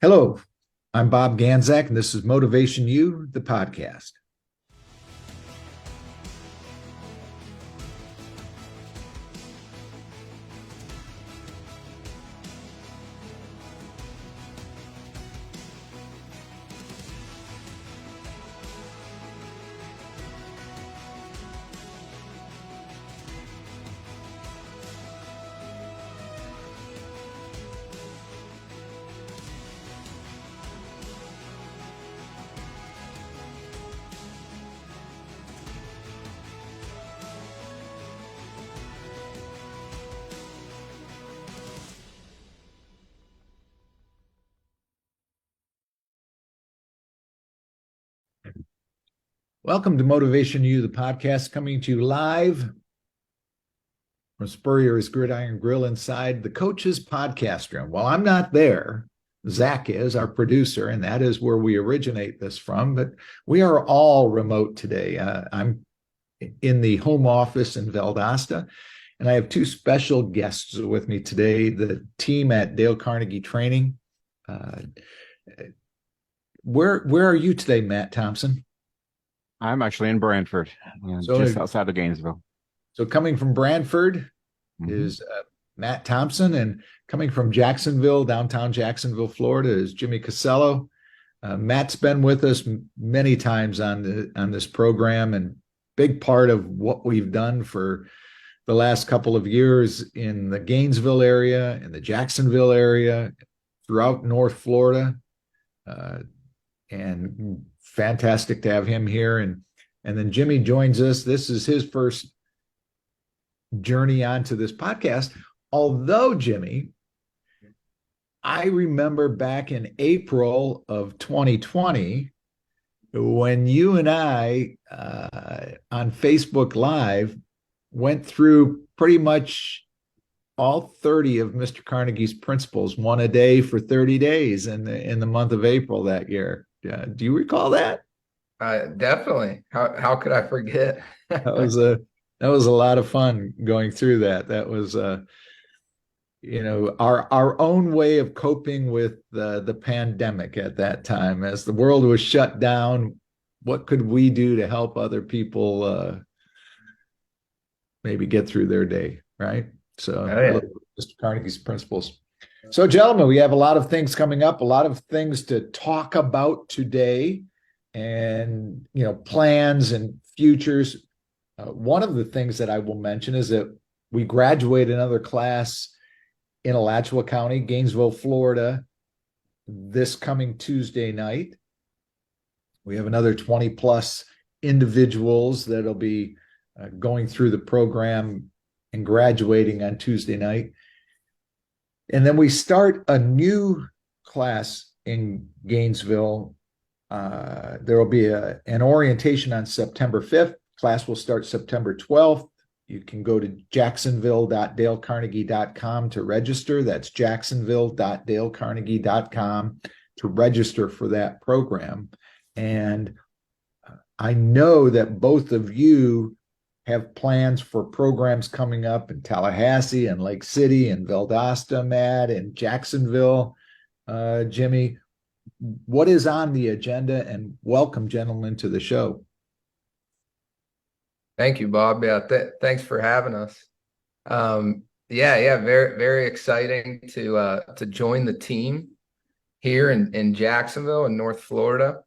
Hello, I'm Bob Ganzak, and this is Motivation U, the podcast. Welcome to Motivation U, the podcast, coming to you live from Spurrier's Gridiron Grill inside the Coach's Podcast Room. Well, I'm not there. Zach is our producer, and that is where we originate this from. But we are all remote today. I'm in the home office in Valdosta, and I have two special guests with me today, the team at Dale Carnegie Training. Where are you today, Matt Thompson? I'm actually in Brantford, just outside of Gainesville. So coming from Brantford is Matt Thompson, and coming from Jacksonville, downtown Jacksonville, Florida, is Jimmy Casello. Matt's been with us many times on this program, and big part of what we've done for the last couple of years in the Gainesville area, in the Jacksonville area, throughout North Florida. And fantastic to have him here. And then Jimmy joins us. This is his first journey onto this podcast. Although, Jimmy, I remember back in April of 2020, when you and I on Facebook Live went through pretty much all 30 of Mr. Carnegie's principles, one a day for 30 days in the month of April that year. Do you recall that? Definitely. How could I forget? That was a lot of fun going through that. That was our own way of coping with the pandemic at that time. As the world was shut down, what could we do to help other people maybe get through their day, right? So Mr. Carnegie's principles. So, gentlemen, we have a lot of things coming up, a lot of things to talk about today, and plans and futures. One of the things that I will mention is that we graduate another class in Alachua County, Gainesville, Florida, this coming Tuesday night. We have another 20 plus individuals that'll be going through the program and graduating on Tuesday night. And then we start a new class in Gainesville. There will be an orientation on September 5th. Class will start September 12th. You can go to jacksonville.dalecarnegie.com to register. That's jacksonville.dalecarnegie.com to register for that program. And I know that both of you have plans for programs coming up in Tallahassee and Lake City and Valdosta, Matt, and Jacksonville. Jimmy, what is on the agenda? And welcome, gentlemen, to the show. Thank you, Bob. Yeah, thanks for having us. Very, very exciting to join the team here in Jacksonville in North Florida.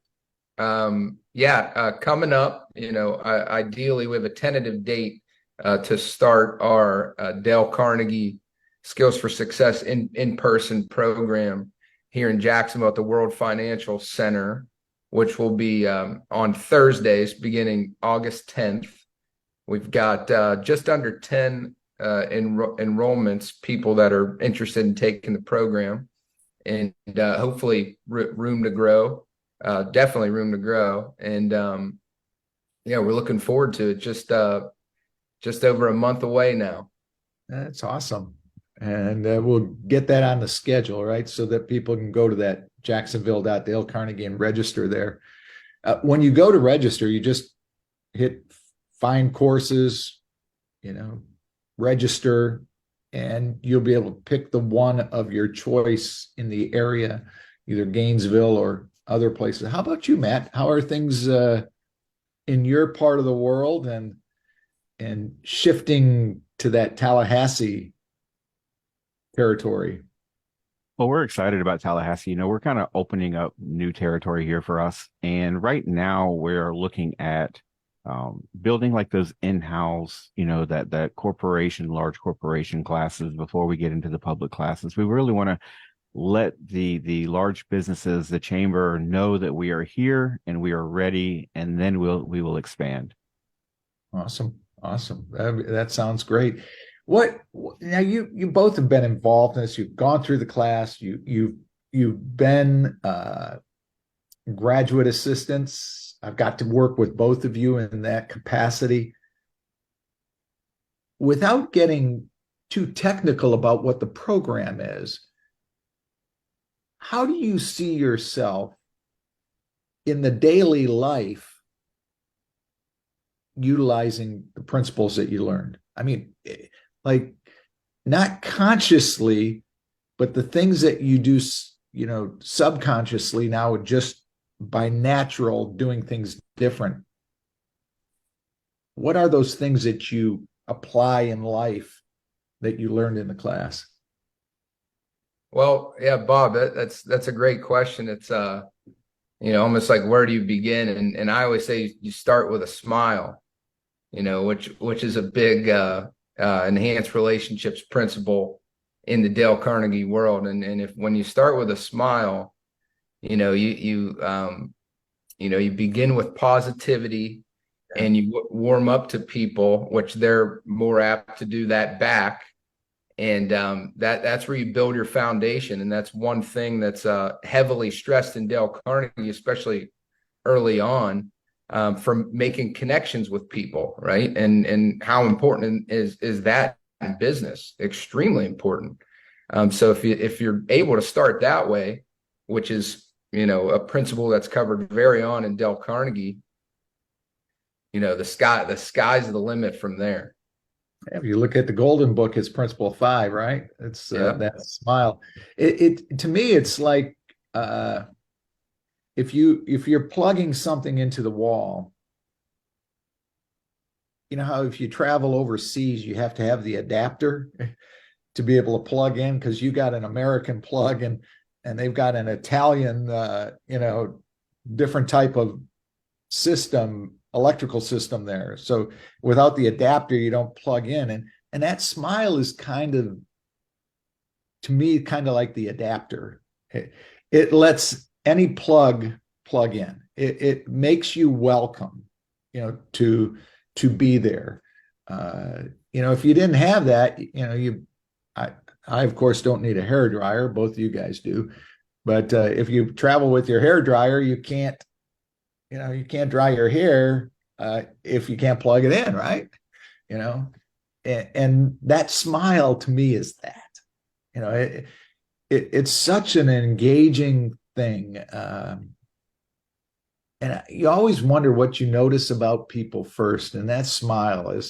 Coming up, ideally we have a tentative date to start our Dale Carnegie Skills for Success in-person program here in Jacksonville at the World Financial Center, which will be on Thursdays beginning August 10th. We've got just under 10 enrollments, people that are interested in taking the program, and hopefully room to grow. Definitely room to grow. And we're looking forward to it. Just over a month away now. That's awesome. And we'll get that on the schedule, right? So that people can go to that Jacksonville.Dale Carnegie and register there. When you go to register, you just hit find courses, register, and you'll be able to pick the one of your choice in the area either Gainesville or other places. How about you, Matt? How are things in your part of the world and shifting to that Tallahassee territory? Well, we're excited about Tallahassee. We're kind of opening up new territory here for us. And right now we're looking at building like those in-house, that corporation, large corporation classes before we get into the public classes. We really want to let the large businesses, the chamber, know that we are here and we are ready, and then we will expand. Awesome. That sounds great. What now? You both have been involved in this. You've gone through the class. You've been graduate assistants. I've got to work with both of you in that capacity. Without getting too technical about what the program is, how do you see yourself in the daily life utilizing the principles that you learned? I mean, like, not consciously, but the things that you do, subconsciously now, just by natural doing things different. What are those things that you apply in life that you learned in the class? Well, yeah, Bob, that's a great question. It's almost like, where do you begin? And I always say you start with a smile, which is a big enhanced relationships principle in the Dale Carnegie world. And when you start with a smile, you begin with positivity, and you warm up to people, which they're more apt to do that back. And that's where you build your foundation. And that's one thing that's heavily stressed in Dale Carnegie, especially early on, from making connections with people, right? And how important is that in business? Extremely important. So if you're able to start that way, which is a principle that's covered very on in Dale Carnegie, the sky's the limit from there. If you look at the Golden Book, it's Principle 5, right? It's that smile. It to me, it's like if you're plugging something into the wall, how if you travel overseas, you have to have the adapter to be able to plug in, because you got an American plug and they've got an Italian, different type of system, electrical system there. So without the adapter, you don't plug in. And that smile is to me, kind of like the adapter. It lets any plug in. It makes you welcome, to be there. If you didn't have that, I of course don't need a hair dryer. Both of you guys do. But if you travel with your hair dryer, you can't dry your hair if you can't plug it in, right? And that smile to me is that. It's such an engaging thing. And you always wonder what you notice about people first, and that smile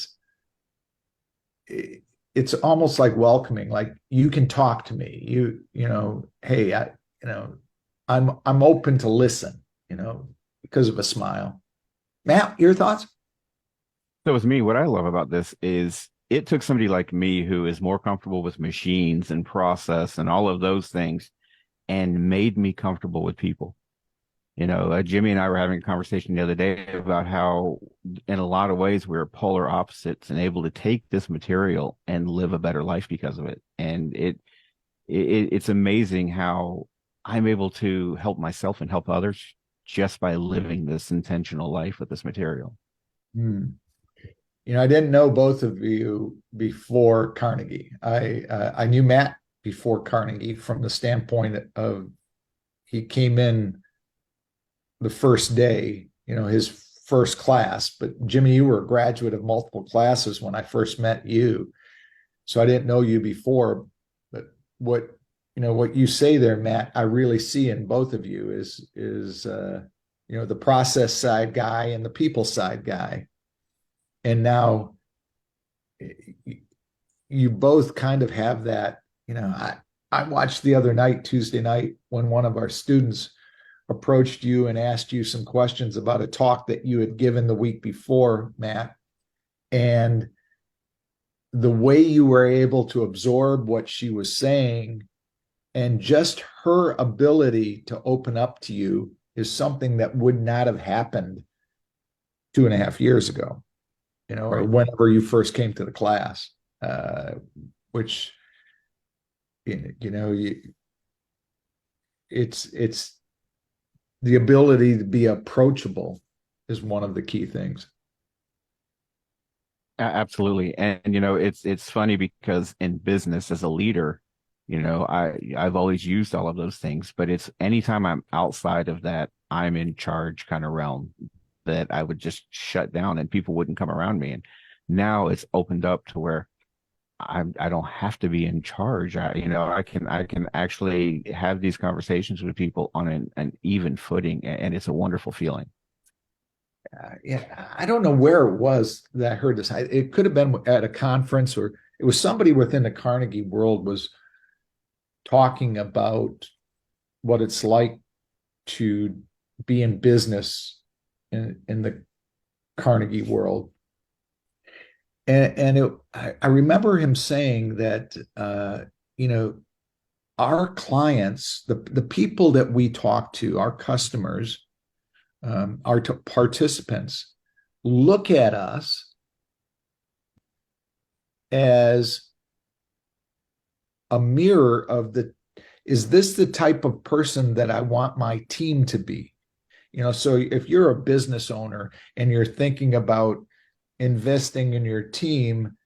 it's almost like welcoming. Like, you can talk to me. Hey, I'm open to listen. Because of a smile. Matt, your thoughts? So with me, what I love about this is it took somebody like me who is more comfortable with machines and process and all of those things, and made me comfortable with people. Jimmy and I were having a conversation the other day about how, in a lot of ways, we're polar opposites and able to take this material and live a better life because of it. And it's amazing how I'm able to help myself and help others just by living this intentional life with this material. I didn't know both of you before Carnegie. I knew Matt before Carnegie from the standpoint of he came in the first day, his first class. But Jimmy, you were a graduate of multiple classes when I first met you. So I didn't know you before. But what you say there, Matt, I really see in both of you is the process side guy and the people side guy. And now you both kind of have that, I watched the other night, Tuesday night, when one of our students approached you and asked you some questions about a talk that you had given the week before, Matt. And the way you were able to absorb what she was saying and just her ability to open up to you is something that would not have happened 2.5 years ago, or whenever you first came to the class, which, it's the ability to be approachable is one of the key things. Absolutely. And, it's funny because in business as a leader, I've always used all of those things, but it's anytime I'm outside of that, I'm in charge kind of realm, that I would just shut down and people wouldn't come around me. And now it's opened up to where I don't have to be in charge. I can actually have these conversations with people on an even footing, and it's a wonderful feeling. Yeah, I don't know where it was that I heard this. It could have been at a conference, or it was somebody within the Carnegie world was talking about what it's like to be in business in the Carnegie world. And I remember him saying that, our clients, the people that we talk to, our customers, our participants, look at us as a mirror of is this the type of person that I want my team to be? So if you're a business owner and you're thinking about investing in your team,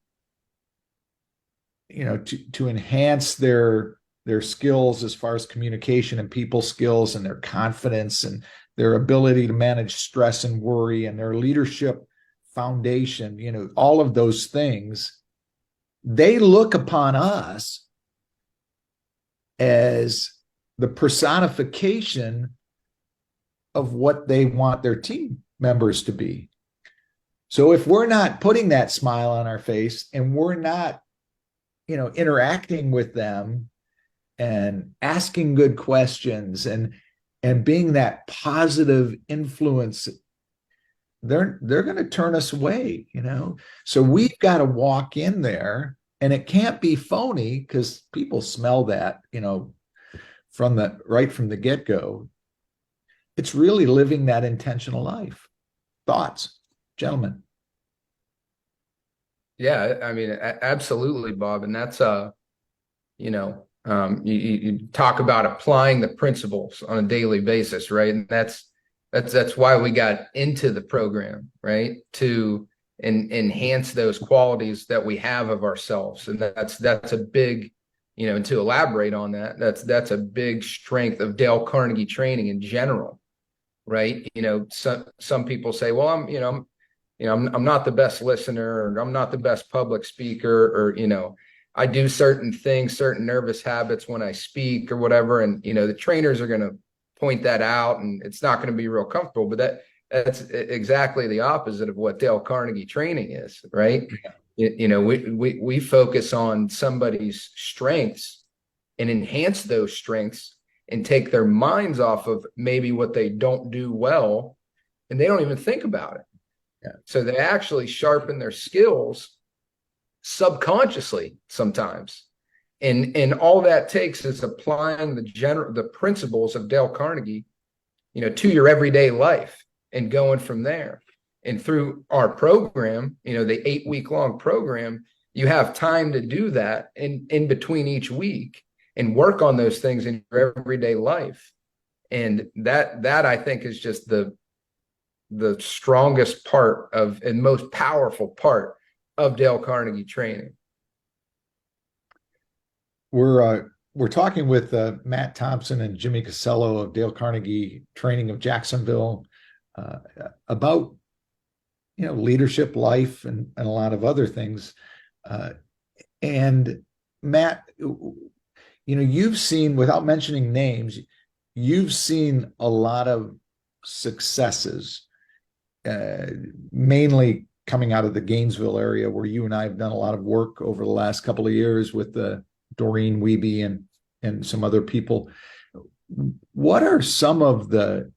to enhance their skills as far as communication and people skills and their confidence and their ability to manage stress and worry and their leadership foundation, all of those things, they look upon us as the personification of what they want their team members to be. So if we're not putting that smile on our face and we're not, interacting with them and asking good questions and being that positive influence, they're going to turn us away, So we've got to walk in there, and it can't be phony because people smell that, from the get-go. It's really living that intentional life. Thoughts, gentlemen? Yeah, I mean, absolutely, Bob. And that's, you talk about applying the principles on a daily basis, right? And that's why we got into the program, right? To enhance those qualities that we have of ourselves. And that's a big, and to elaborate on that, that's a big strength of Dale Carnegie training in general, right? Some people say, well, I'm not the best listener, or I'm not the best public speaker, or, I do certain things, certain nervous habits when I speak or whatever. And, the trainers are going to point that out, and it's not going to be real comfortable, but that's exactly the opposite of what Dale Carnegie training is, right? Yeah. We focus on somebody's strengths and enhance those strengths and take their minds off of maybe what they don't do well, and they don't even think about it. Yeah. So they actually sharpen their skills subconsciously sometimes. And all that takes is applying the principles of Dale Carnegie, to your everyday life and going from there. And through our program, the 8-week-long program, you have time to do that in between each week and work on those things in your everyday life. And that I think is just the strongest part of and most powerful part of Dale Carnegie training. We're talking with Matt Thompson and Jimmy Casello of Dale Carnegie Training of Jacksonville about leadership, life, and a lot of other things. And Matt, you've seen, without mentioning names, you've seen a lot of successes, mainly coming out of the Gainesville area, where you and I have done a lot of work over the last couple of years with Doreen Wiebe and and some other people. What are some of the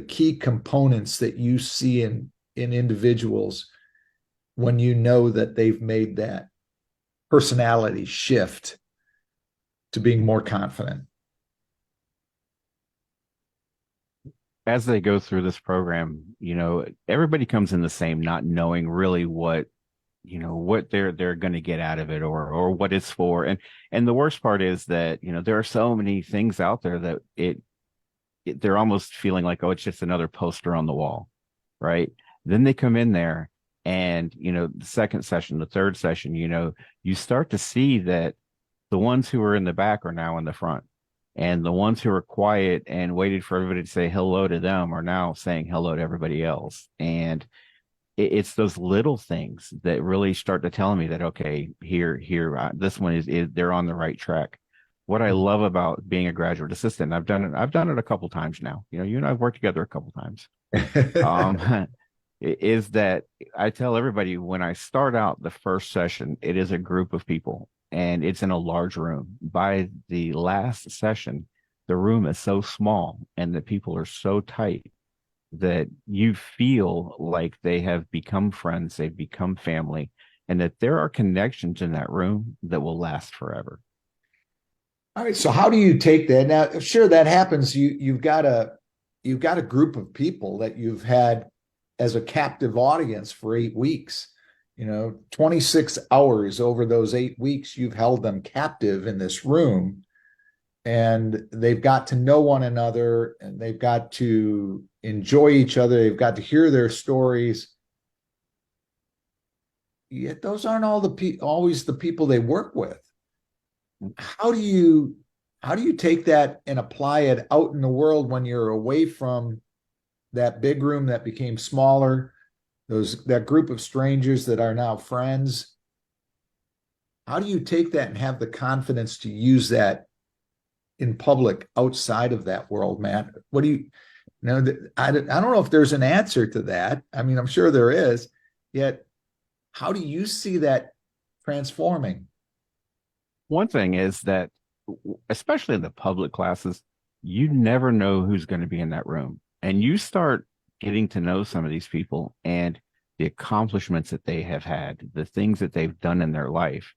key components that you see in individuals when you know that they've made that personality shift to being more confident? As they go through this program, everybody comes in the same, not knowing really what they're going to get out of it, or what it's for. And the worst part is that, there are so many things out there that they're almost feeling like, oh, it's just another poster on the wall, right? Then they come in there and, the second session, the third session, you start to see that the ones who are in the back are now in the front. And the ones who are quiet and waited for everybody to say hello to them are now saying hello to everybody else. And it's those little things that really start to tell me that, okay, here, this one is they're on the right track. What I love about being a graduate assistant, I've done it a couple times now. You and I have worked together a couple times. Is that I tell everybody when I start out the first session, it is a group of people and it's in a large room. By the last session, the room is so small and the people are so tight that you feel like they have become friends, they've become family, and that there are connections in that room that will last forever. All right. So how do you take that? Now, sure, that happens. You've got a group of people that you've had as a captive audience for 8 weeks. 26 hours over those 8 weeks, you've held them captive in this room, and they've got to know one another, and they've got to enjoy each other. They've got to hear their stories. Yet those aren't always the people they work with. How do you take that and apply it out in the world when you're away from that big room that became smaller, that group of strangers that are now friends? How do you take that and have the confidence to use that in public outside of that world, Matt? What do you know? I don't know if there's an answer to that. I mean, I'm sure there is. Yet, how do you see that transforming? One thing is that, especially in the public classes, you never know who's going to be in that room. And you start getting to know some of these people and the accomplishments that they have had, the things that they've done in their life.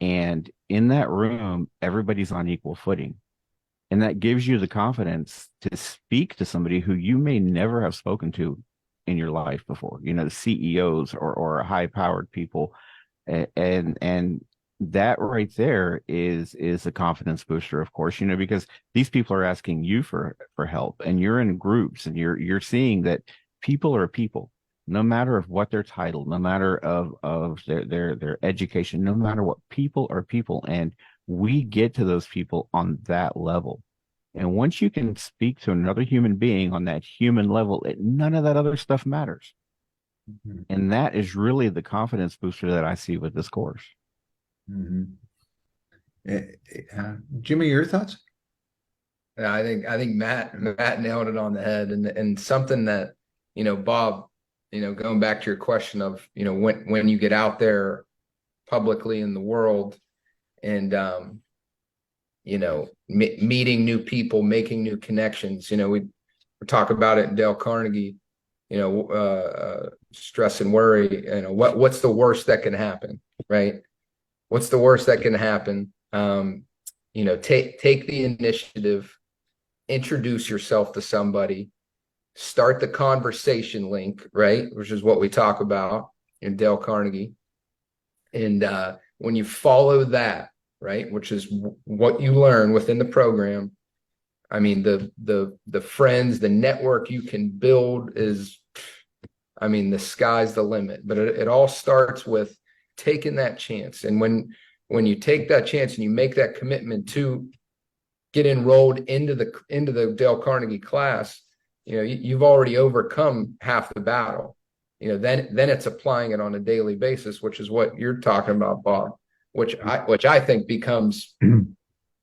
And in that room, everybody's on equal footing. And that gives you the confidence to speak to somebody who you may never have spoken to in your life before, CEOs or high-powered people. And that right there is a confidence booster, of course, because these people are asking you for help, and you're in groups, and you're seeing that people are people, no matter of what their title, no matter of their education, no matter what, people are people. And we get to those people on that level. And once you can speak to another human being on that human level, none of that other stuff matters. Mm-hmm. And that is really the confidence booster that I see with this course. Mm-hmm. Jimmy, your thoughts? Yeah, I think Matt nailed it on the head, and something that, Bob, going back to your question of, when you get out there publicly in the world and, meeting new people, making new connections, we talk about it in Dale Carnegie, stress and worry, what's the worst that can happen, right? What's the worst that can happen? Take the initiative, introduce yourself to somebody, start the conversation link, right? Which is what we talk about in Dale Carnegie. And when you follow that, right, which is what you learn within the program, I mean, the friends, the network you can build is, the sky's the limit. But it all starts with taking that chance. And when you take that chance and you make that commitment to get enrolled into the Dale Carnegie class, you've already overcome half the battle. Then it's applying it on a daily basis, which is what you're talking about, Bob, which I think becomes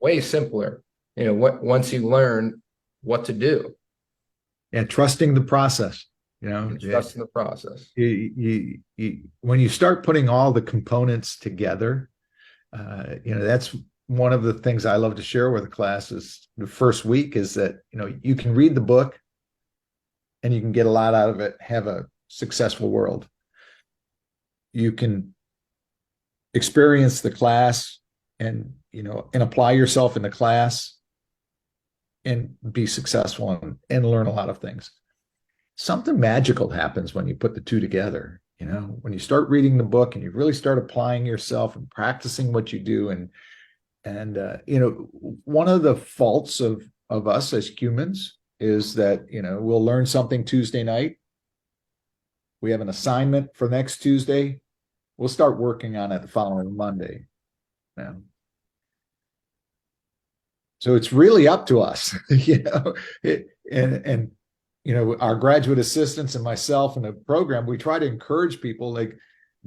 way simpler, once you learn what to do. Yeah, trusting the process. Trusting the process. When you start putting all the components together, that's one of the things I love to share with the class is the first week is that, you can read the book and you can get a lot out of it, have a successful world. You can experience the class and, and apply yourself in the class and be successful and learn a lot of things. Something magical happens when you put the two together. When you start reading the book and you really start applying yourself and practicing what you do, and one of the faults of us as humans is that we'll learn something Tuesday night. We have an assignment for next Tuesday. We'll start working on it the following Monday. Yeah. So it's really up to us, and our graduate assistants and myself in the program, we try to encourage people, like,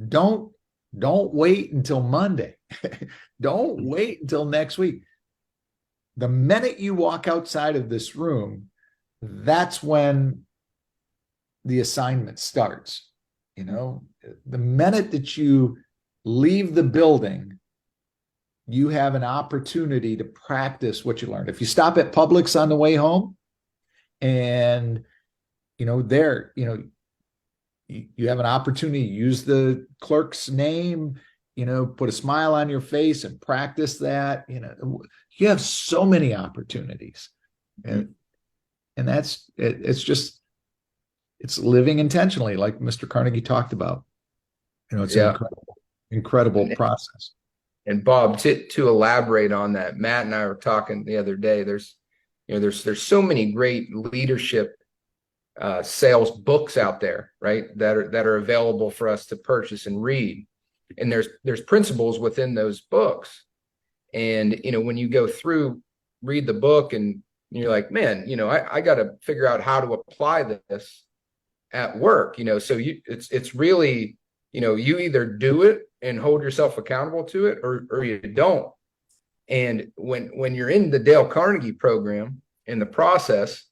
don't wait until Monday. Don't wait until next week. The minute you walk outside of this room, that's when the assignment starts. The minute that you leave the building, you have an opportunity to practice what you learned. If you stop at Publix on the way home, and there you have an opportunity to use the clerk's name, put a smile on your face and practice that. You have so many opportunities, and that's it. It's living intentionally, like Mr. Carnegie talked about. It's an incredible process. And Bob, to elaborate on that, Matt and I were talking the other day. There's so many great leadership sales books out there, right? That are available for us to purchase and read. And there's principles within those books. And when you go through, read the book, and you're like, man, I got to figure out how to apply this at work. So it's really, you either do it and hold yourself accountable to it, or you don't. And when you're in the Dale Carnegie program, in the process,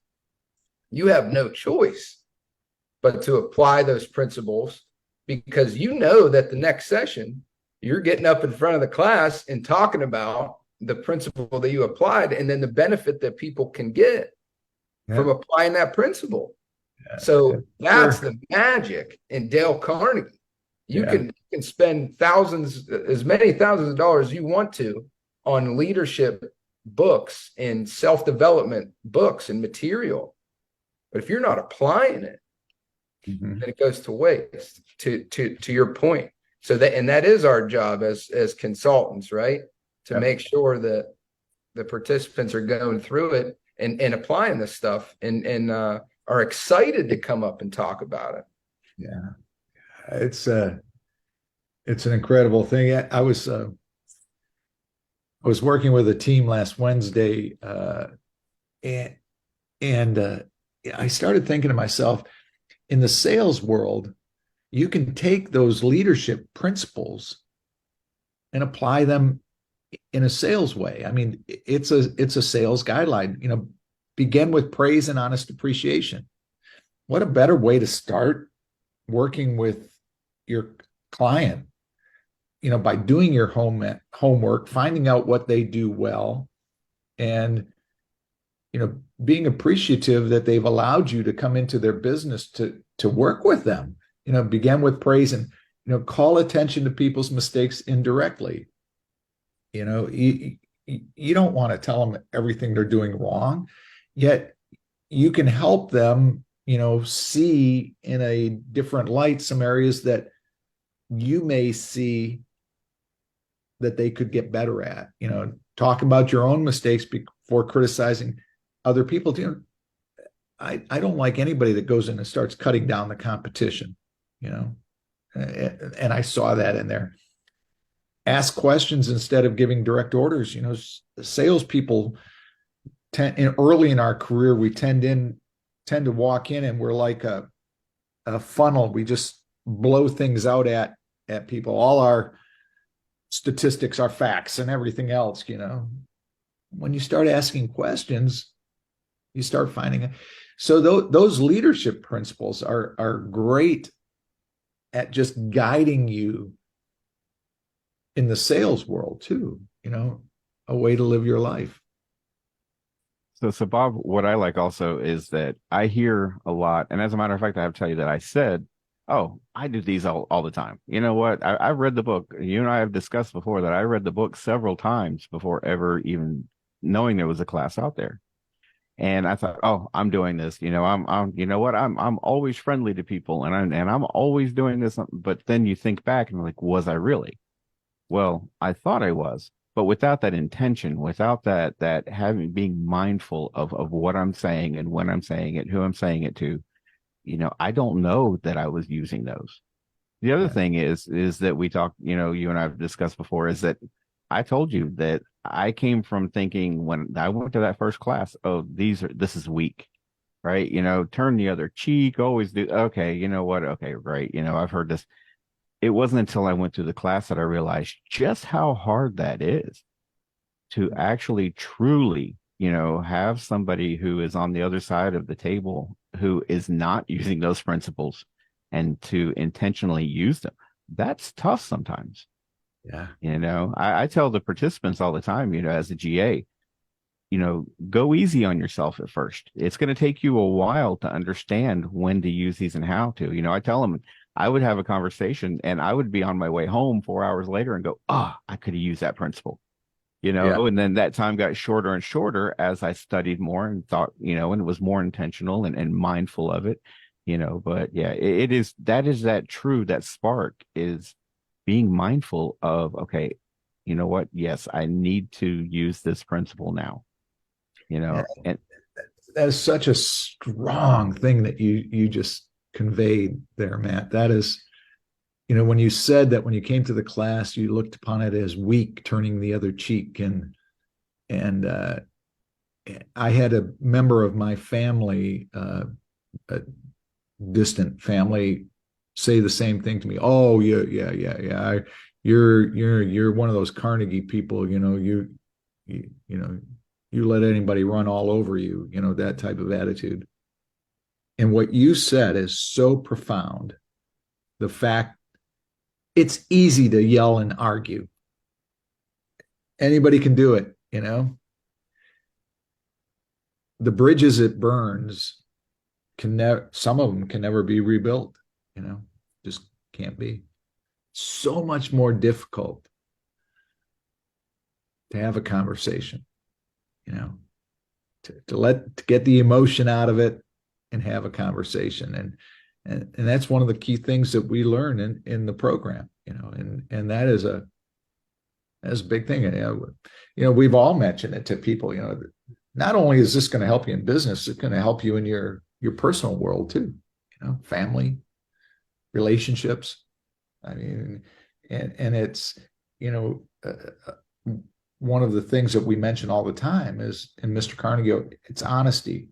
you have no choice but to apply those principles, because that the next session you're getting up in front of the class and talking about the principle that you applied, and then the benefit that people can get from applying that principle. So that's the magic in Dale Carnegie. You can spend as many thousands of dollars as you want to on leadership books and self-development books and material. But if you're not applying it, then it goes to waste, to your point. So that is our job as consultants, right? To make sure that the participants are going through it and applying this stuff and are excited to come up and talk about it. Yeah. It's an incredible thing. I was working with a team last Wednesday, and I started thinking to myself, in the sales world, you can take those leadership principles and apply them in a sales way. I mean, it's a sales guideline. Begin with praise and honest appreciation. What a better way to start working with your client, by doing your homework, finding out what they do well, and, being appreciative that they've allowed you to come into their business to work with them. Begin with praise and, call attention to people's mistakes indirectly. You don't want to tell them everything they're doing wrong, yet you can help them, see in a different light some areas that you may see that they could get better at. Talk about your own mistakes before criticizing other people. I don't like anybody that goes in and starts cutting down the competition, and I saw that in there. Ask questions instead of giving direct orders. Salespeople early in our career, we tend to walk in and we're like a funnel. We just blow things out at people. All our statistics are facts and everything else. When you start asking questions, you start finding it. So those leadership principles are great at just guiding you in the sales world too. a way to live your life. So Bob, what I like also is that I hear a lot, and as a matter of fact, I have to tell you that I said, "Oh, I do these all the time." You know what? I've read the book. You and I have discussed before that I read the book several times before ever even knowing there was a class out there. And I thought, "Oh, I'm doing this. You know what? I'm always friendly to people, and I'm always doing this." But then you think back and like, was I really? Well, I thought I was, but without that intention, without that having being mindful of what I'm saying and when I'm saying it, who I'm saying it to, I don't know that I was using those. The other Yeah. thing is that we talked, you and I have discussed before, is that I told you that I came from thinking when I went to that first class, oh, this is weak, right? Turn the other cheek, always do. Okay, you know what? Okay, right. I've heard this. It wasn't until I went through the class that I realized just how hard that is to actually truly, have somebody who is on the other side of the table who is not using those principles and to intentionally use them. That's tough sometimes. Yeah. I tell the participants all the time, as a GA, go easy on yourself at first. It's going to take you a while to understand when to use these and how to. I tell them I would have a conversation and I would be on my way home 4 hours later and go, I could have used that principle, Yeah. and then that time got shorter and shorter as I studied more and thought, and was more intentional and mindful of it, but yeah, that spark is being mindful of, okay, you know what? Yes, I need to use this principle now. Yeah. And That is such a strong thing that you just conveyed there, Matt. That is, when you said that when you came to the class, you looked upon it as weak, turning the other cheek, and I had a member of my family, a distant family, say the same thing to me. Oh, yeah. You're one of those Carnegie people. You let anybody run all over you. That type of attitude. And what you said is so profound. The fact it's easy to yell and argue. Anybody can do it. The bridges it burns can never. Some of them can never be rebuilt. Just can't be. So much more difficult to have a conversation. To get the emotion out of it and have a conversation, and that's one of the key things that we learn in the program. And that is a big thing. We've all mentioned it to people. Not only is this going to help you in business, it's going to help you in your personal world too. Family, relationships. I mean, and it's one of the things that we mention all the time is in Mr. Carnegie, it's honesty,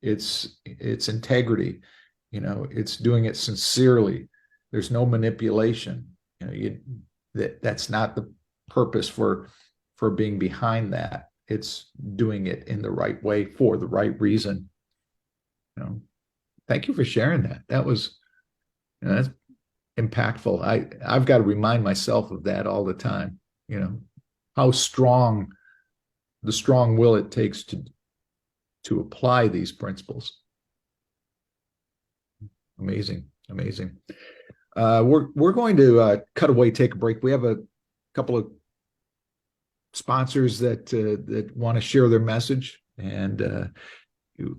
it's integrity, it's doing it sincerely. There's no manipulation. That's not the purpose for being behind that. It's doing it in the right way for the right reason. Thank you for sharing that. That was that's impactful. I've got to remind myself of that all the time. How strong the strong will it takes to apply these principles. Amazing. We're going to cut away, take a break. We have a couple of sponsors that want to share their message, and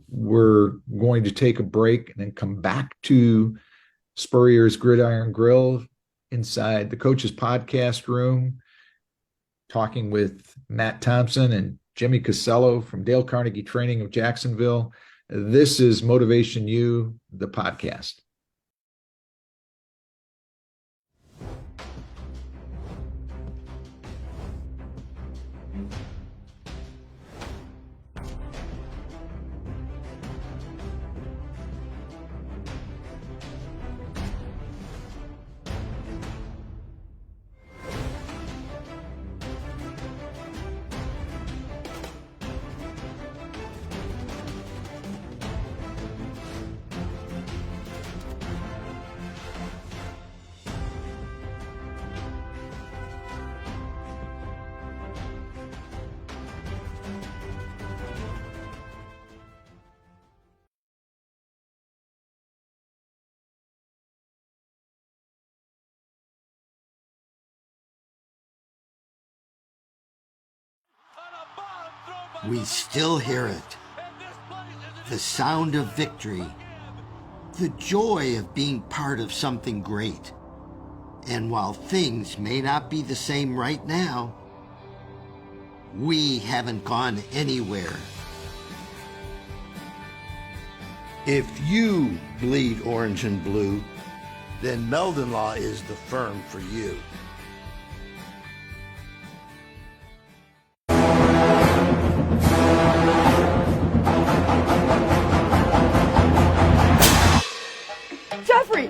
we're going to take a break and then come back to Spurrier's Gridiron Grill inside the Coach's Podcast Room, talking with Matt Thompson and Jimmy Casello from Dale Carnegie Training of Jacksonville. This is Motivation U, the podcast. We still hear it. The sound of victory. The joy of being part of something great. And while things may not be the same right now, we haven't gone anywhere. If you bleed orange and blue, then Meldon Law is the firm for you. Jeffrey,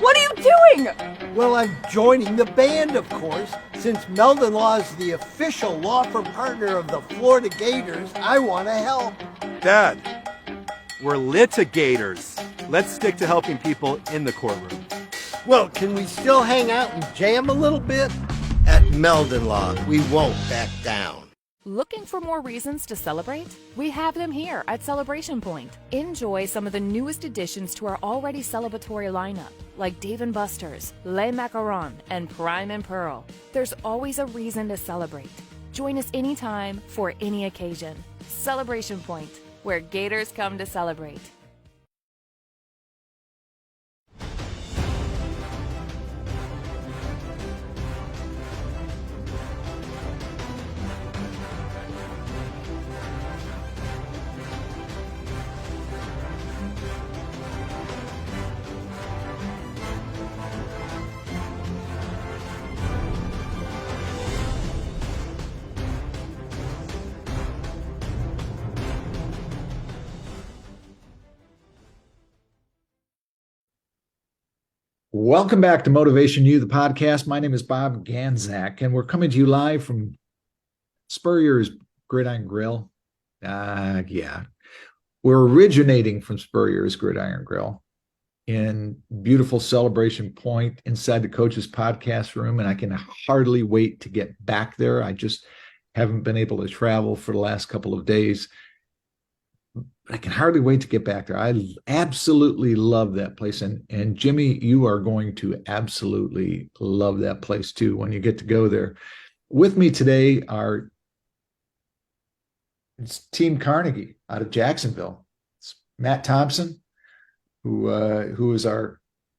what are you doing? Well, I'm joining the band, of course. Since Meldon Law is the official law firm partner of the Florida Gators, I want to help. Dad, we're litigators. Let's stick to helping people in the courtroom. Well, can we still hang out and jam a little bit? At Meldon Law, we won't back down. Looking for more reasons to celebrate? We have them here at Celebration Point. Enjoy some of the newest additions to our already celebratory lineup, like Dave & Buster's, Les Macarons, and Prime and Pearl. There's always a reason to celebrate. Join us anytime for any occasion. Celebration Point, where Gators come to celebrate. Welcome back to MotivationU, the podcast. My name is Bob Ganzak, and we're coming to you live from Spurrier's Gridiron Grill. We're originating from Spurrier's Gridiron Grill in beautiful Celebration Point inside the coach's podcast room, and I can hardly wait to get back there. I just haven't been able to travel for the last couple of days. I can hardly wait to get back there. I absolutely love that place. And Jimmy, you are going to absolutely love that place too when you get to go there. With me today are Team Carnegie out of Jacksonville. It's Matt Thompson, who is our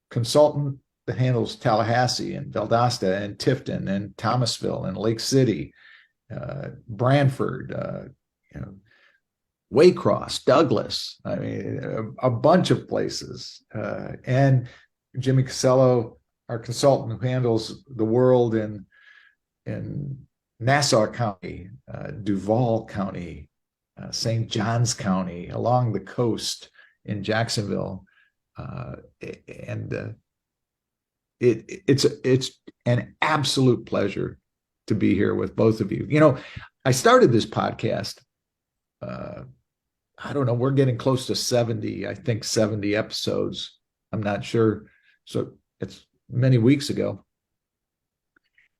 consultant that handles Tallahassee and Valdosta and Tifton and Thomasville and Lake City, Branford, Waycross, Douglas, I mean, a bunch of places. And Jimmy Casello, our consultant who handles the world in Nassau County, Duval County, St. Johns County, along the coast in Jacksonville. It's an absolute pleasure to be here with both of you. You know, I started this podcast, I don't know, we're getting close to 70, I think 70 episodes. I'm not sure. So it's many weeks ago.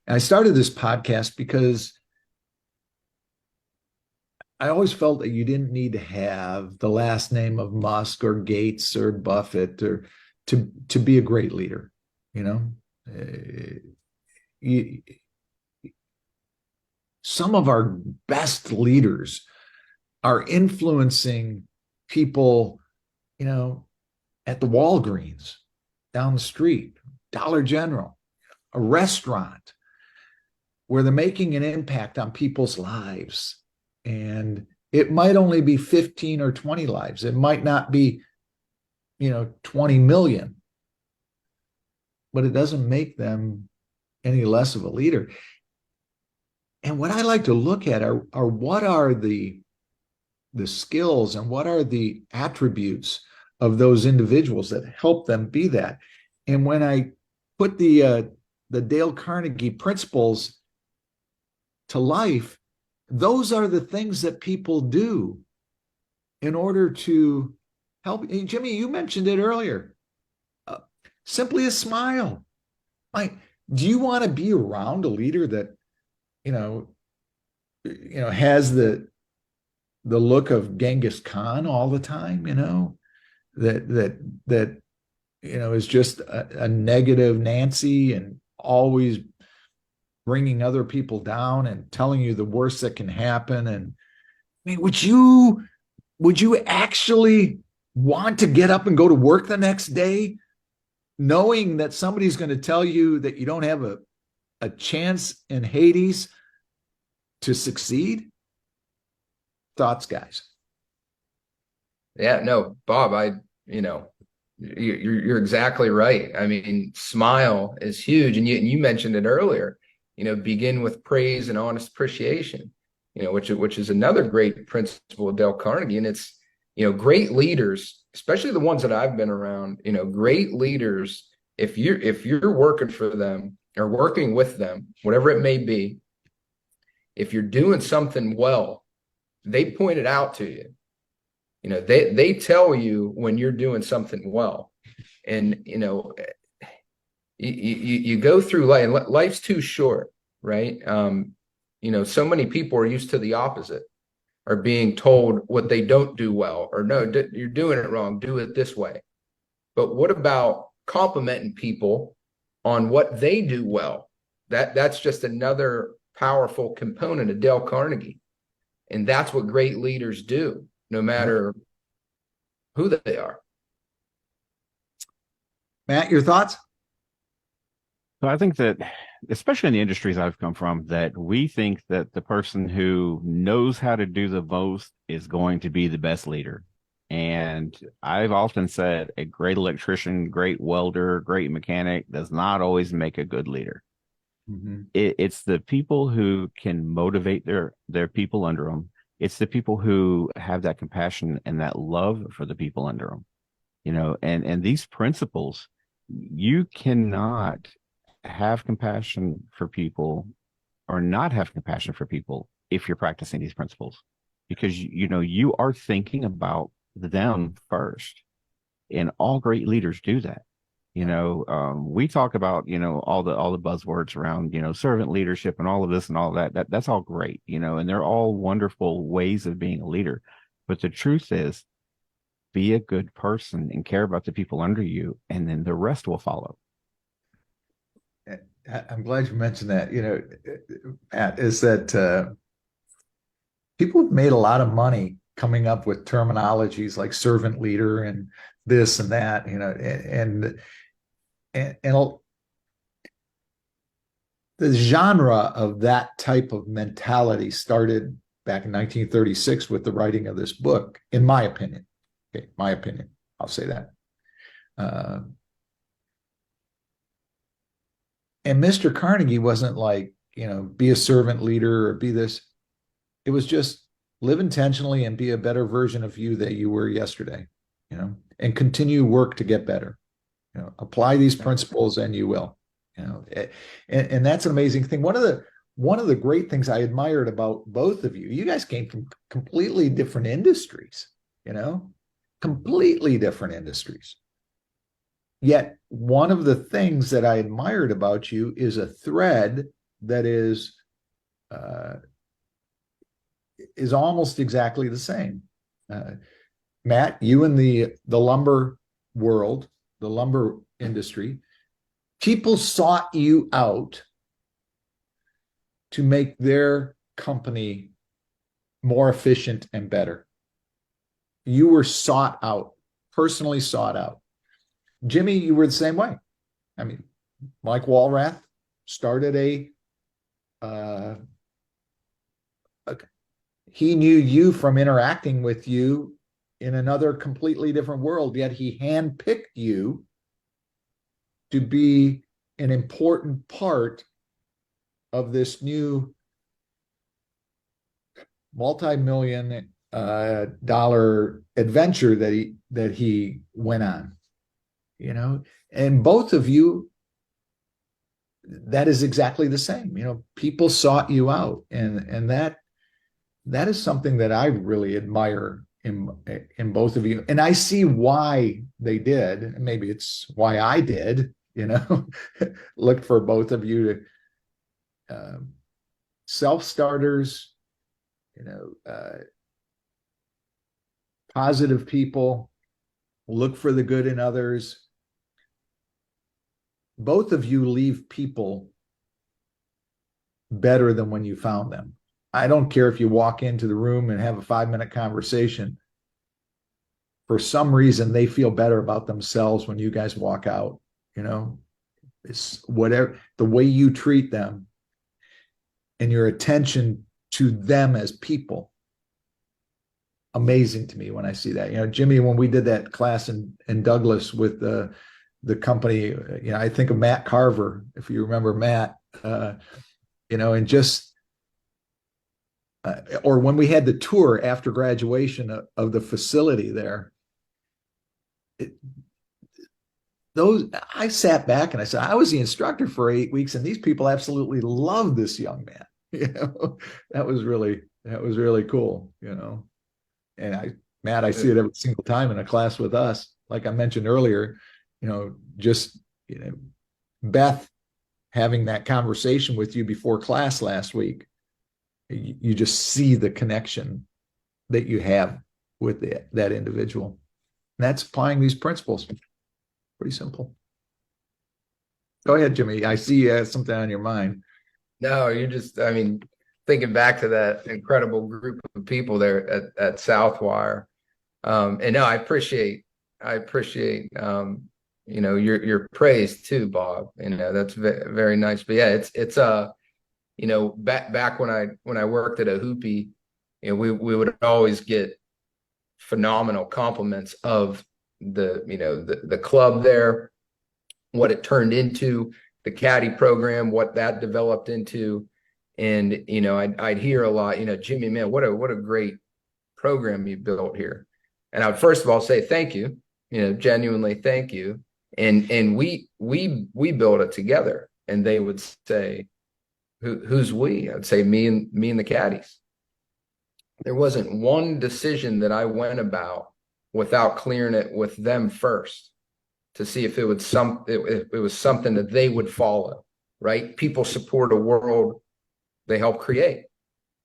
And I started this podcast because I always felt that you didn't need to have the last name of Musk or Gates or Buffett or to be a great leader. You know, some of our best leaders are influencing people, you know, at the Walgreens, down the street, Dollar General, a restaurant, where they're making an impact on people's lives. And it might only be 15 or 20 lives. It might not be, 20 million, but it doesn't make them any less of a leader. And what I like to look at are what are the skills and what are the attributes of those individuals that help them be that. And when I put the Dale Carnegie principles to life, those are the things that people do in order to help. Hey, Jimmy, you mentioned it earlier. Simply a smile. Like, do you want to be around a leader that, has the look of Genghis Khan all the time, that is just a negative Nancy and always bringing other people down and telling you the worst that can happen, I mean, would you actually want to get up and go to work the next day knowing that somebody's going to tell you that you don't have a chance in Hades to succeed? Thoughts, guys? Yeah, no, Bob, you're exactly right. I mean, smile is huge. And you mentioned it earlier, begin with praise and honest appreciation, which is another great principle of Dale Carnegie. And it's, great leaders, especially the ones that I've been around, great leaders, if you're working for them or working with them, whatever it may be, if you're doing something well, they point it out to you. They tell you when you're doing something well. And, you go through life, and life's too short, right? So many people are used to the opposite, are being told what they don't do well, or no, you're doing it wrong, do it this way. But what about complimenting people on what they do well? That's just another powerful component of Dale Carnegie. And that's what great leaders do, no matter who they are. Matt, your thoughts? So I think that, especially in the industries I've come from, that we think that the person who knows how to do the most is going to be the best leader. And I've often said a great electrician, great welder, great mechanic does not always make a good leader. Mm-hmm. It's the people who can motivate their people under them. It's the people who have that compassion and that love for the people under them, and these principles, you cannot have compassion for people or not have compassion for people if you're practicing these principles, because, you are thinking about them first, and all great leaders do that. We talk about, all the buzzwords around, servant leadership and all of this and all that. That's all great, and they're all wonderful ways of being a leader. But the truth is, be a good person and care about the people under you, and then the rest will follow. I'm glad you mentioned that. Matt, is that people have made a lot of money coming up with terminologies like servant leader and this and that, and the genre of that type of mentality started back in 1936 with the writing of this book, in my opinion. Okay, my opinion. I'll say that. And Mr. Carnegie wasn't like, be a servant leader or be this. It was just live intentionally and be a better version of you that you were yesterday, and continue work to get better. Apply these principles and you will, and that's an amazing thing. One of the great things I admired about both of you, you guys came from completely different industries, completely different industries. Yet one of the things that I admired about you is a thread that is almost exactly the same. Matt, you in the lumber world, the lumber industry, people sought you out to make their company more efficient and better. You were sought out, personally sought out. Jimmy, you were the same way. I mean, Mike Walrath started he knew you from interacting with you in another completely different world, yet he handpicked you to be an important part of this new multi-million dollar adventure that he went on. And both of you, that is exactly the same. People sought you out, and that is something that I really admire in both of you, and I see why they did. Maybe it's why I did. Look for both of you to self-starters, positive people, look for the good in others. Both of you leave people better than when you found them. I don't care if you walk into the room and have a 5-minute conversation. For some reason, they feel better about themselves when you guys walk out. It's whatever the way you treat them and your attention to them as people. Amazing to me when I see that. Jimmy, when we did that class in Douglas with the company, I think of Matt Carver, if you remember Matt, and just, or when we had the tour after graduation of the facility there, I sat back and I said, I was the instructor for 8 weeks, and these people absolutely love this young man. That was really cool. And Matt, I see it every single time in a class with us. Like I mentioned earlier, Beth having that conversation with you before class last week, you just see the connection that you have with that individual. And that's applying these principles. Pretty simple. Go ahead, Jimmy. I see you have something on your mind. No, thinking back to that incredible group of people there at Southwire. And no, I appreciate your praise too, Bob. That's very nice. But yeah, it's back when I worked at a hoopy, we would always get phenomenal compliments of the club there, what it turned into, the caddy program, what that developed into. And I'd hear a lot, Jimmy, man, what a great program you built here. And I would first of all say thank you, genuinely thank you. And we built it together. And they would say, who's we? I'd say me and the caddies. There wasn't one decision that I went about without clearing it with them first to see if it was something that they would follow, right? People support a world they help create.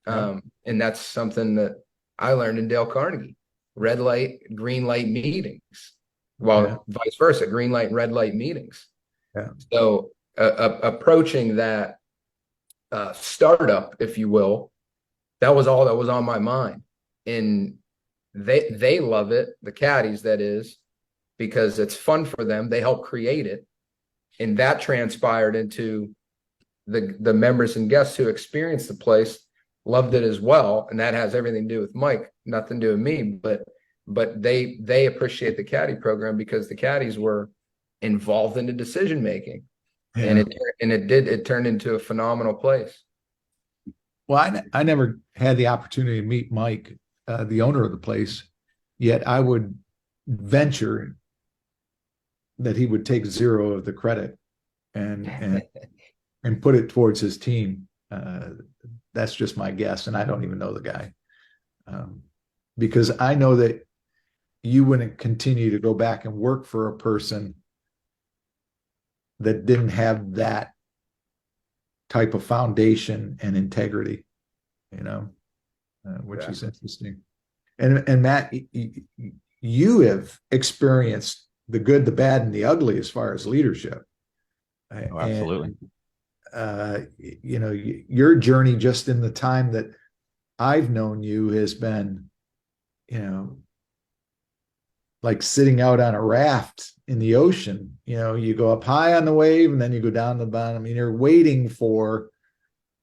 And that's something that I learned in Dale Carnegie. Red light, green light meetings. Well, vice versa, green light and red light meetings. Yeah. So approaching that startup, if you will, that was all that was on my mind. And they love it, the caddies, that is, because it's fun for them. They help create it. And that transpired into the members and guests who experienced the place loved it as well. And that has everything to do with Mike, nothing to do with me, but they appreciate the caddy program because the caddies were involved in the decision making. Yeah. And it turned into a phenomenal place. Well, I never had the opportunity to meet Mike, the owner of the place, yet I would venture that he would take zero of the credit and put it towards his team. That's just my guess, and I don't even know the guy, because I know that you wouldn't continue to go back and work for a person that didn't have that type of foundation and integrity, which is interesting. And Matt, you have experienced the good, the bad, and the ugly as far as leadership. Oh, absolutely. And, your journey just in the time that I've known you has been, like sitting out on a raft in the ocean. You go up high on the wave and then you go down the bottom. You're waiting for,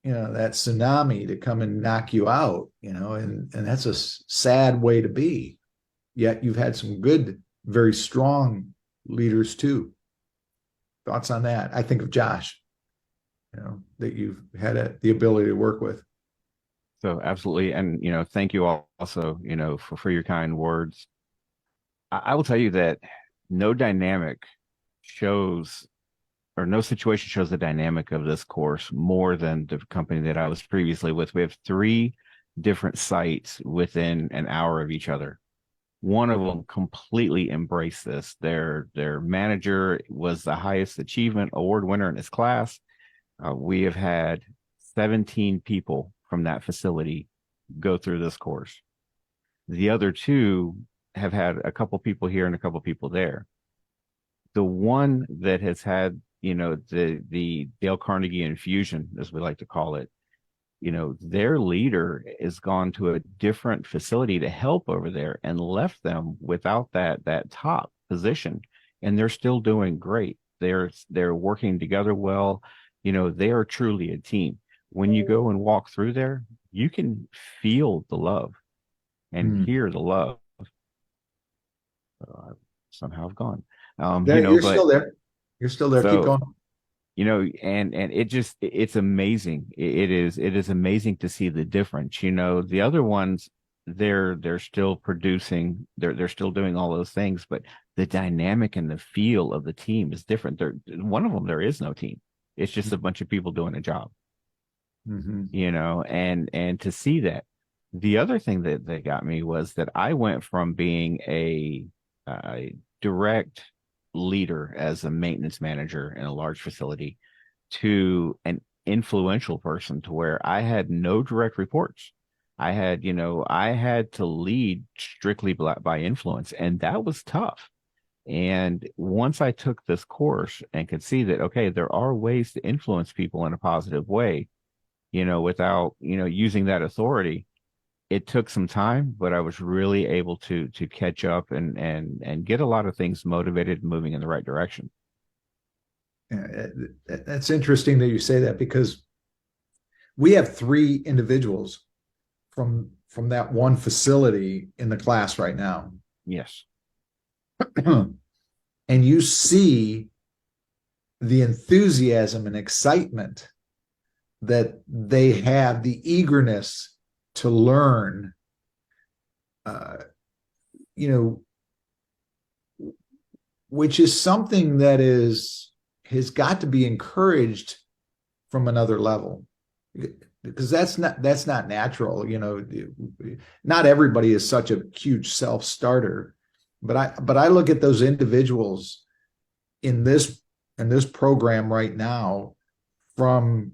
that tsunami to come and knock you out, and that's a sad way to be. Yet you've had some good, very strong leaders too. Thoughts on that? I think of Josh, that you've had the ability to work with. So absolutely. And, thank you all also, for your kind words. I will tell you that no dynamic shows, or no situation shows the dynamic of this course more than the company that I was previously with. We have 3 different sites within an hour of each other. One of them completely embraced this. Their manager was the highest achievement award winner in his class. We have had 17 people from that facility go through this course. The other 2 have had a couple people here and a couple people there. The one that has had, the Dale Carnegie infusion, as we like to call it, their leader is gone to a different facility to help over there and left them without that top position, and they're still doing great. They're working together well. They are truly a team. When you go and walk through there, you can feel the love and hear the love. Somehow I've gone. You're still there. You're still there. Keep going. And it's amazing. It is amazing to see the difference. The other ones, they're still producing, they're still doing all those things, but the dynamic and the feel of the team is different. One of them, there is no team. It's just a bunch of people doing a job. And to see that. The other thing that got me was that I went from being a direct leader as a maintenance manager in a large facility to an influential person, to where I had no direct reports. I had to lead strictly by influence, and that was tough. And once I took this course and could see that, okay, there are ways to influence people in a positive way, without, using that authority. It took some time, but I was really able to catch up and get a lot of things motivated and moving in the right direction. Yeah, that's interesting that you say that, because we have 3 individuals from that one facility in the class right now. Yes. And you see the enthusiasm and excitement that they have, the eagerness to learn, which is something that has got to be encouraged from another level, because that's not natural. Not everybody is such a huge self-starter, but I look at those individuals in this program right now from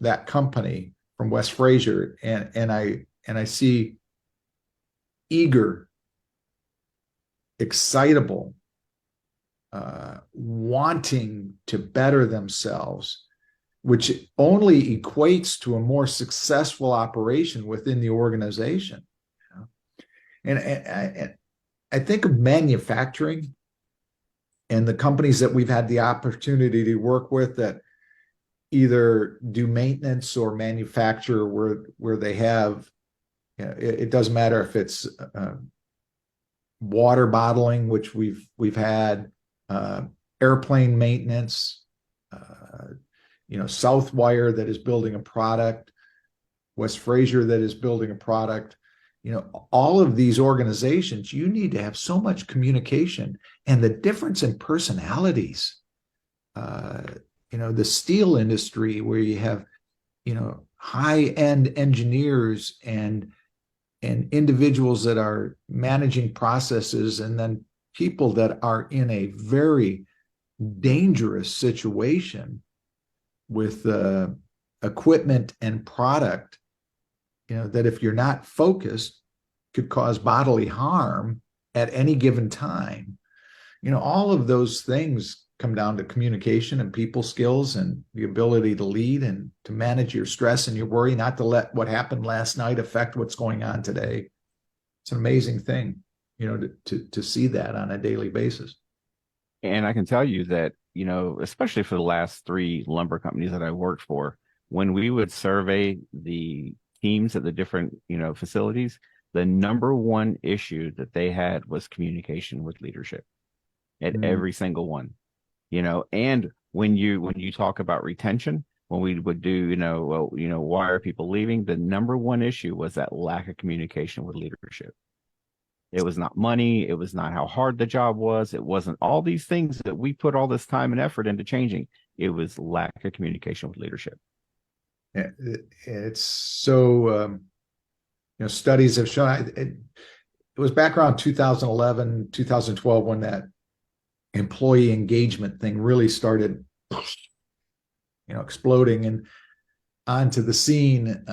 that company, from West Fraser, and I see eager, excitable, wanting to better themselves, which only equates to a more successful operation within the organization. And I think of manufacturing and the companies that we've had the opportunity to work with that either do maintenance or manufacture, where they have, it doesn't matter if it's water bottling, which we've had, airplane maintenance, Southwire that is building a product, West Fraser that is building a product. All of these organizations, you need to have so much communication, and the difference in personalities. The steel industry, where you have, high-end engineers and individuals that are managing processes, and then people that are in a very dangerous situation with equipment and product, that if you're not focused, could cause bodily harm at any given time. All of those things come down to communication and people skills and the ability to lead and to manage your stress and your worry, not to let what happened last night affect what's going on today. It's an amazing thing, to see that on a daily basis. And I can tell you that, especially for the last 3 lumber companies that I worked for, when we would survey the teams at the different, facilities, the number one issue that they had was communication with leadership at every single one. And when you talk about retention, when we would do, why are people leaving? The number one issue was that lack of communication with leadership. It was not money. It was not how hard the job was. It wasn't all these things that we put all this time and effort into changing. It was lack of communication with leadership. It's so, studies have shown, it was back around 2011, 2012, when that employee engagement thing really started, exploding and onto the scene.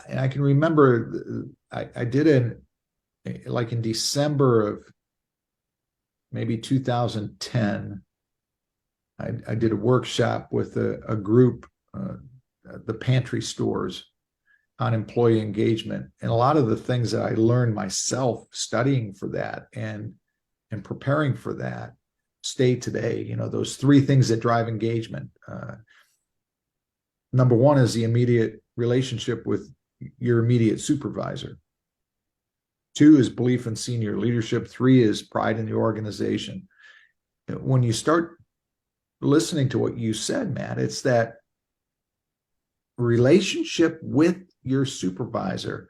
And I can remember I did like in December of maybe 2010, I did a workshop with a group the pantry stores on employee engagement. And a lot of the things that I learned myself studying for that and preparing for that stay today. You know, those three things that drive engagement. Number one is the immediate relationship with your immediate supervisor. Two is belief in senior leadership. Three is pride in the organization. When you start listening to what you said, Matt, it's that relationship with your supervisor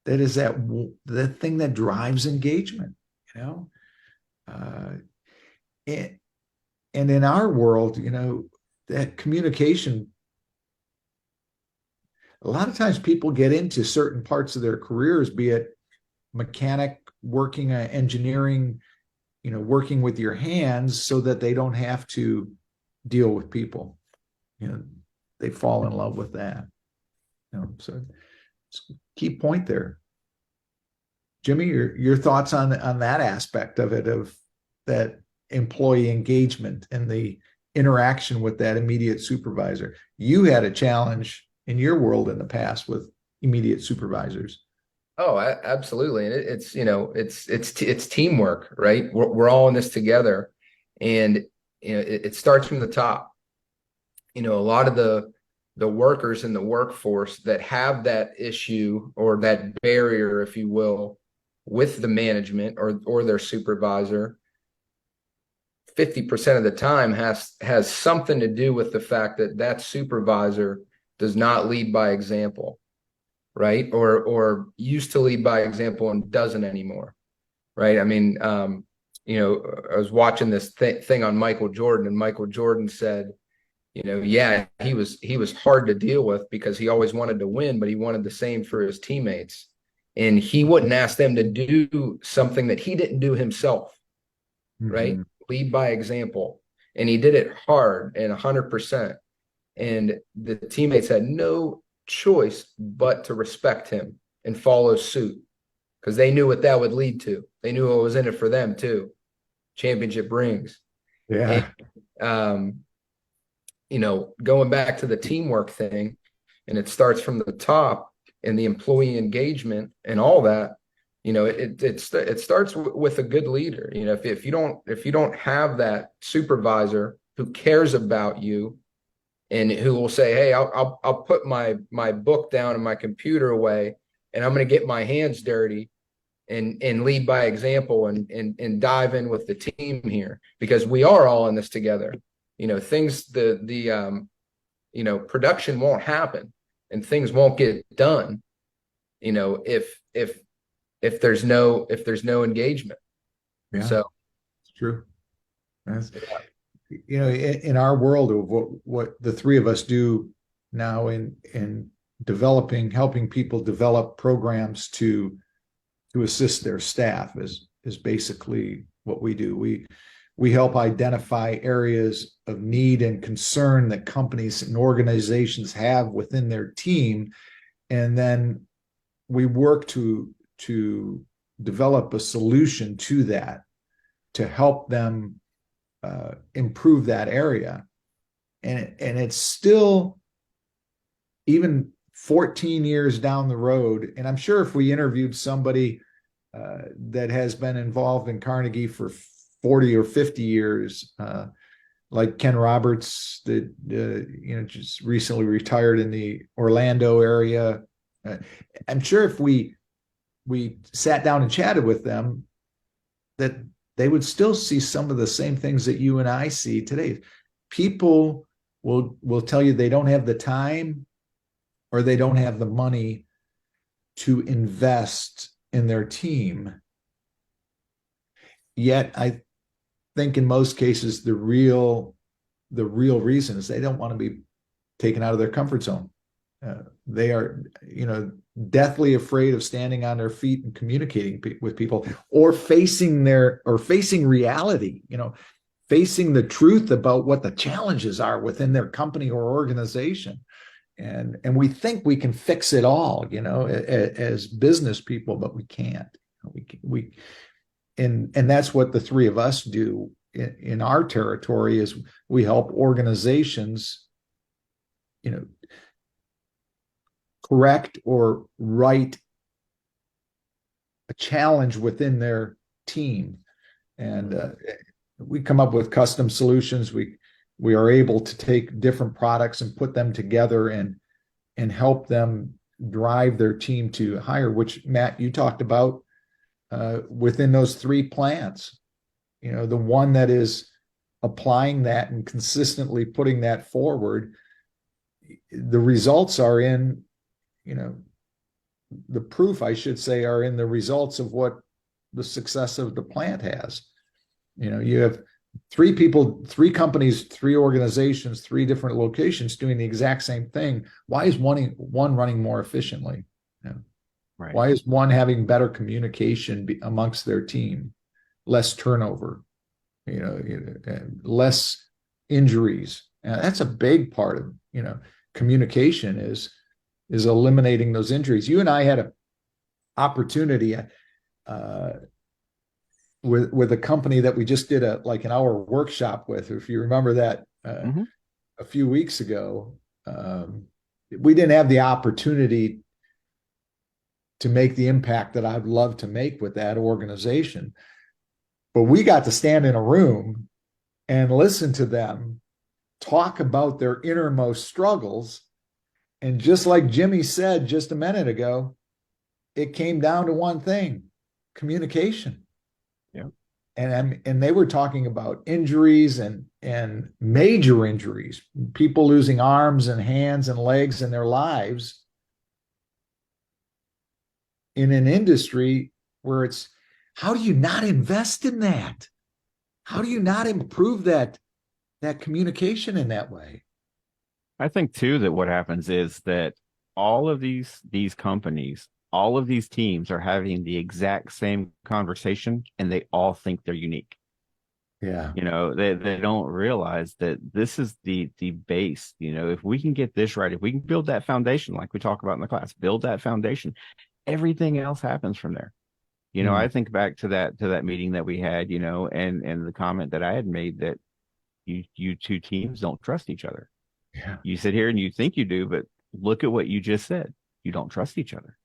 that is the thing that drives engagement, you know. And in our world, you know, that communication, a lot of times people get into certain parts of their careers, be it mechanic, working engineering, you know, working with your hands so that they don't have to deal with people. You know, they fall in love with that. You know, so it's a key point there. Jimmy, your thoughts on that aspect of it, of that employee engagement and the interaction with that immediate supervisor. You had a challenge in your world in the past with immediate supervisors. Oh, absolutely. And it's, you know, it's teamwork, right? We're all in this together, and, you know, it starts from the top. You know, a lot of the workers in the workforce that have that issue or that barrier, if you will, with the management or their supervisor, 50% of the time has something to do with the fact that supervisor does not lead by example, right? Or used to lead by example and doesn't anymore, right? I mean, you know, I was watching this thing on Michael Jordan, and Michael Jordan said, you know, yeah, he was hard to deal with because he always wanted to win, but he wanted the same for his teammates. And he wouldn't ask them to do something that he didn't do himself, right? Lead by example. And he did it hard and 100%. And the teammates had no choice but to respect him and follow suit, because they knew what that would lead to. They knew what was in it for them too. Championship rings. Yeah. And, you know, going back to the teamwork thing, and it starts from the top, and the employee engagement and all that, you know, it starts with a good leader. You know, if you don't have that supervisor who cares about you and who will say, hey, I'll put my book down and my computer away, and I'm going to get my hands dirty and lead by example and dive in with the team here, because we are all in this together. You know, you know, production won't happen and things won't get done, you know, if there's no engagement. Yeah, so it's true. You know, in our world of what the three of us do now in helping people develop programs to assist their staff is basically what we do. We help identify areas of need and concern that companies and organizations have within their team, and then we work to develop a solution to that, to help them improve that area. And it's still, even 14 years down the road, and I'm sure if we interviewed somebody that has been involved in Carnegie for 40 or 50 years, like Ken Roberts, that you know, just recently retired in the Orlando area, I'm sure if we sat down and chatted with them, that they would still see some of the same things that you and I see today. People will tell you they don't have the time or they don't have the money to invest in their team. Yet I think in most cases the real reason is they don't want to be taken out of their comfort zone. They are, you know, deathly afraid of standing on their feet and communicating with people, or facing reality, you know, facing the truth about what the challenges are within their company or organization. And we think we can fix it all, you know, as business people, but we can't. And that's what the three of us do in our territory, is we help organizations correct or right a challenge within their team. And we come up with custom solutions. We are able to take different products and put them together and help them drive their team to higher, which Matt, you talked about within those 3 plants. The one that is applying that and consistently putting that forward, the results are in, the proof, I should say, are in the results of what the success of the plant has. You have 3 people, 3 companies, 3 organizations, 3 different locations doing the exact same thing. Why is one running more efficiently? Right. Why is one having better communication amongst their team, less turnover, less injuries? And that's a big part of communication is eliminating those injuries. You and I had an opportunity with a company that we just did an hour workshop with, if you remember that, a few weeks ago. We didn't have the opportunity to make the impact that I'd love to make with that organization, but we got to stand in a room and listen to them talk about their innermost struggles. And just like Jimmy said just a minute ago, it came down to one thing: communication. Yeah. And they were talking about injuries and major injuries, people losing arms and hands and legs in their lives in an industry where it's, how do you not invest in that? How do you not improve that communication in that way? I think too that what happens is that all of these companies, all of these teams are having the exact same conversation, and they all think they're unique. Yeah. They don't realize that this is the base. If we can get this right, if we can build that foundation, like we talk about in the class, build that foundation, everything else happens from there. I think back to that meeting that we had, and the comment that I had made that you 2 teams don't trust each other. Yeah. You sit here and you think you do, but look at what you just said. You don't trust each other.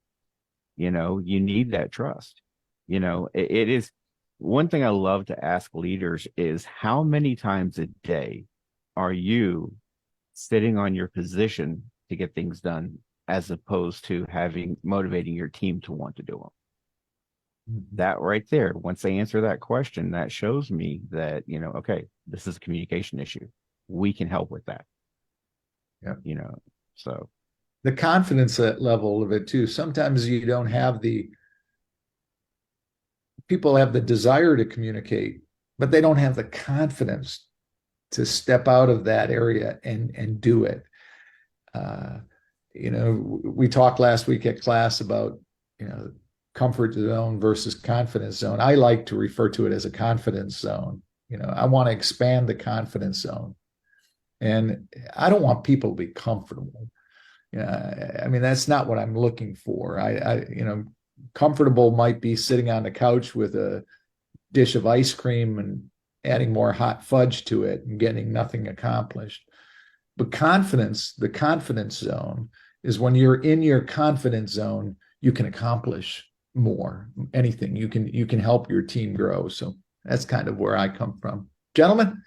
You need that trust. It is one thing I love to ask leaders is, how many times a day are you sitting on your position to get things done, as opposed to motivating your team to want to do them? That right there, once they answer that question, that shows me that, okay, this is a communication issue. We can help with that. Yeah. So the confidence level of it too. Sometimes you don't have people have the desire to communicate, but they don't have the confidence to step out of that area and do it. We talked last week at class about, comfort zone versus confidence zone. I like to refer to it as a confidence zone. I want to expand the confidence zone. And I don't want people to be comfortable. That's not what I'm looking for. Comfortable might be sitting on the couch with a dish of ice cream and adding more hot fudge to it and getting nothing accomplished. But the confidence zone is when you're in your confidence zone, you can accomplish more, anything. You can help your team grow. So that's kind of where I come from. Gentlemen,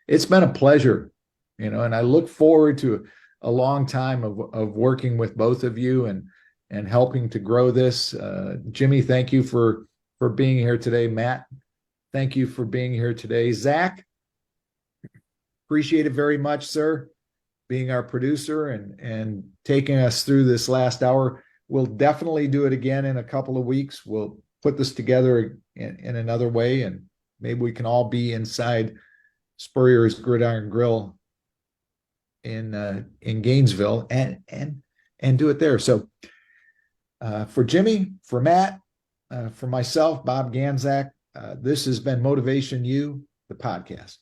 it's been a pleasure, and I look forward to a long time of working with both of you and helping to grow this. Jimmy, thank you for being here today. Matt, thank you for being here today. Zach, appreciate it very much, sir, being our producer and taking us through this last hour. We'll definitely do it again in a couple of weeks. We'll put this together in another way, and maybe we can all be inside Spurrier's Gridiron Grill in Gainesville and do it there. So for Jimmy, for Matt, for myself, Bob Ganzak, this has been Motivation U, the podcast.